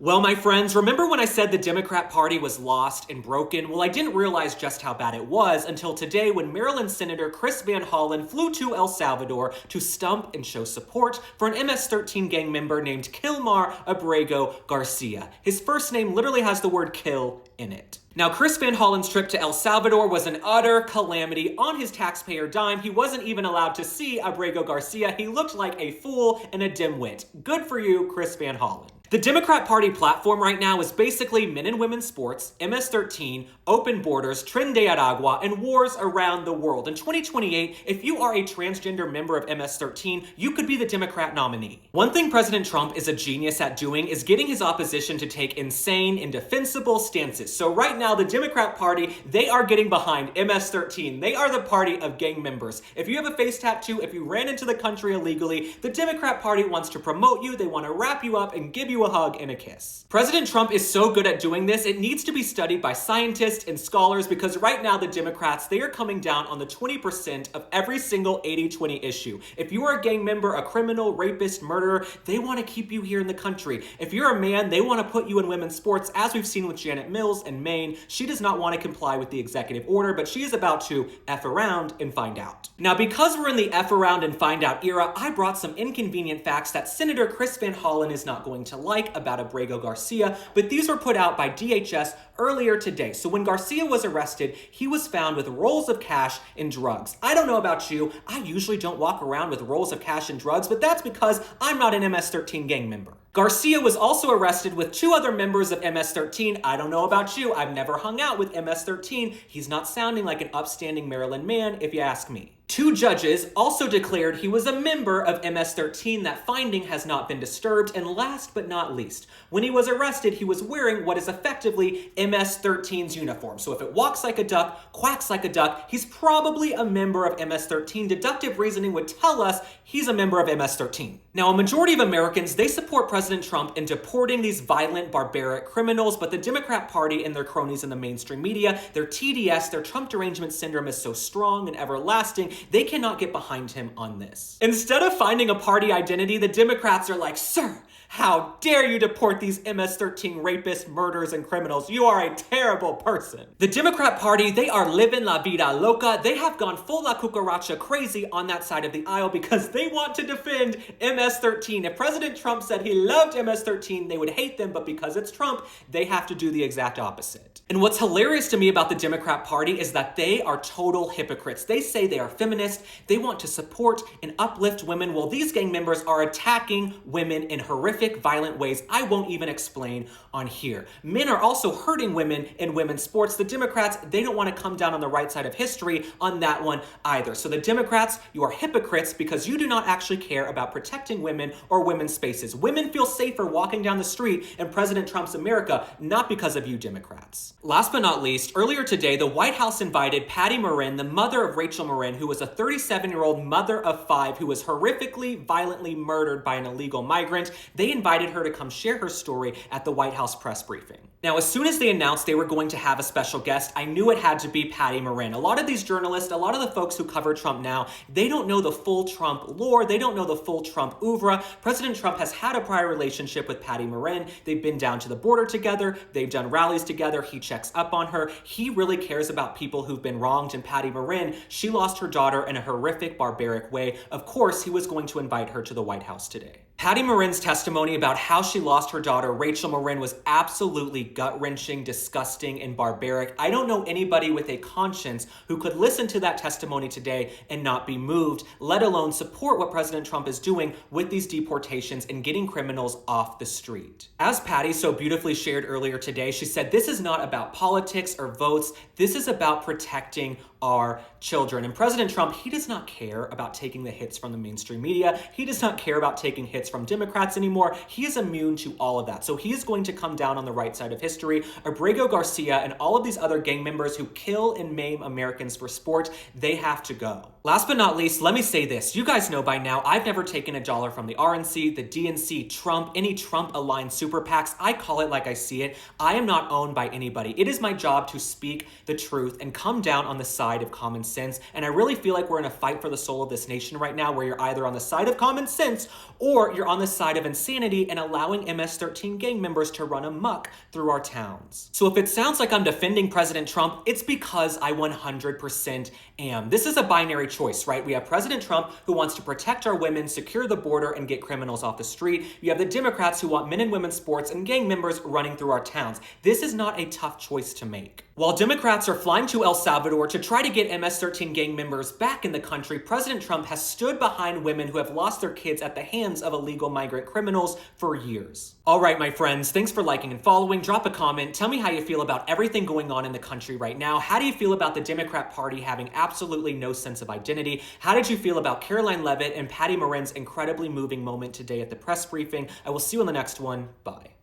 Well, my friends, remember when I said the Democrat Party was lost and broken? Well, I didn't realize just how bad it was until today when Maryland Senator Chris Van Hollen flew to El Salvador to stump and show support for an MS-13 gang member named Kilmar Abrego Garcia. His first name literally has the word kill in it. Now, Chris Van Hollen's trip to El Salvador was an utter calamity on his taxpayer dime. He wasn't even allowed to see Abrego Garcia. He looked like a fool and a dimwit. Good for you, Chris Van Hollen. The Democrat Party platform right now is basically men and women's sports, MS-13, open borders, Tren de Aragua, and wars around the world. In 2028, if you are a transgender member of MS-13, you could be the Democrat nominee. One thing President Trump is a genius at doing is getting his opposition to take insane, indefensible stances. So right now, the Democrat Party, they are getting behind MS-13. They are the party of gang members. If you have a face tattoo, if you ran into the country illegally, the Democrat Party wants to promote you, they want to wrap you up and give you a hug and a kiss. President Trump is so good at doing this, it needs to be studied by scientists and scholars because right now the Democrats, they are coming down on the 20% of every single 80-20 issue. If you are a gang member, a criminal, rapist, murderer, they want to keep you here in the country. If you're a man, they want to put you in women's sports, as we've seen with Janet Mills in Maine. She does not want to comply with the executive order, but she is about to F around and find out. Now, because we're in the F around and find out era, I brought some inconvenient facts that Senator Chris Van Hollen is not going to like about Abrego Garcia, but these were put out by DHS earlier today. So when Garcia was arrested, he was found with rolls of cash and drugs. I don't know about you, I usually don't walk around with rolls of cash and drugs, but that's because I'm not an MS-13 gang member. Garcia was also arrested with two other members of MS-13. I don't know about you, I've never hung out with MS-13. He's not sounding like an upstanding Maryland man, if you ask me. Two judges also declared he was a member of MS-13. That finding has not been disturbed. And last but not least, when he was arrested, he was wearing what is effectively MS-13's uniform. So if it walks like a duck, quacks like a duck, he's probably a member of MS-13. Deductive reasoning would tell us he's a member of MS-13. Now, a majority of Americans, they support President Trump in deporting these violent, barbaric criminals, but the Democrat Party and their cronies in the mainstream media, their TDS, their Trump derangement syndrome is so strong and everlasting, they cannot get behind him on this. Instead of finding a party identity, the Democrats are like, "Sir, how dare you deport these MS-13 rapists, murderers, and criminals? You are a terrible person." The Democrat Party, they are living la vida loca. They have gone full la cucaracha crazy on that side of the aisle because they want to defend MS-13. If President Trump said he loved MS-13, they would hate them, but because it's Trump, they have to do the exact opposite. And what's hilarious to me about the Democrat Party is that they are total hypocrites. They say they are feminist, they want to support and uplift women, while these gang members are attacking women in horrific, violent ways I won't even explain on here. Men are also hurting women in women's sports. The Democrats, they don't want to come down on the right side of history on that one either. So the Democrats, you are hypocrites because you do not actually care about protecting women or women's spaces. Women feel safer walking down the street in President Trump's America, not because of you Democrats. Last but not least, earlier today, the White House invited Patty Morin, the mother of Rachel Morin, who was a 37-year-old mother of 5 who was horrifically, violently murdered by an illegal migrant. They invited her to come share her story at the White House press briefing. Now, as soon as they announced they were going to have a special guest, I knew it had to be Patty Morin. A lot of these journalists, a lot of the folks who cover Trump now, they don't know the full Trump lore. They don't know the full Trump oeuvre. President Trump has had a prior relationship with Patty Morin. They've been down to the border together. They've done rallies together. He checks up on her. He really cares about people who've been wronged. And Patty Morin, she lost her daughter in a horrific, barbaric way. Of course, he was going to invite her to the White House today. Patty Morin's testimony about how she lost her daughter, Rachel Morin, was absolutely gut-wrenching, disgusting, and barbaric. I don't know anybody with a conscience who could listen to that testimony today and not be moved, let alone support what President Trump is doing with these deportations and getting criminals off the street. As Patty so beautifully shared earlier today, she said, "This is not about politics or votes. This is about protecting our children." And President Trump, he does not care about taking the hits from the mainstream media. He does not care about taking hits from Democrats anymore. He is immune to all of that. So he is going to come down on the right side of history. Abrego Garcia and all of these other gang members who kill and maim Americans for sport, they have to go. Last but not least, let me say this. You guys know by now, I've never taken a dollar from the RNC, the DNC, Trump, any Trump-aligned super PACs. I call it like I see it. I am not owned by anybody. It is my job to speak the truth and come down on the side of common sense. And I really feel like we're in a fight for the soul of this nation right now, where you're either on the side of common sense or you're you're on the side of insanity and allowing MS-13 gang members to run amok through our towns. So if it sounds like I'm defending President Trump, it's because I 100% am. This is a binary choice, right? We have President Trump who wants to protect our women, secure the border, and get criminals off the street. You have the Democrats who want men and women's sports and gang members running through our towns. This is not a tough choice to make. While Democrats are flying to El Salvador to try to get MS-13 gang members back in the country, President Trump has stood behind women who have lost their kids at the hands of illegal migrant criminals for years. All right, my friends, thanks for liking and following. Drop a comment. Tell me how you feel about everything going on in the country right now. How do you feel about the Democrat Party having absolutely no sense of identity? How did you feel about Karoline Leavitt and Patty Morin's incredibly moving moment today at the press briefing? I will see you in the next one. Bye.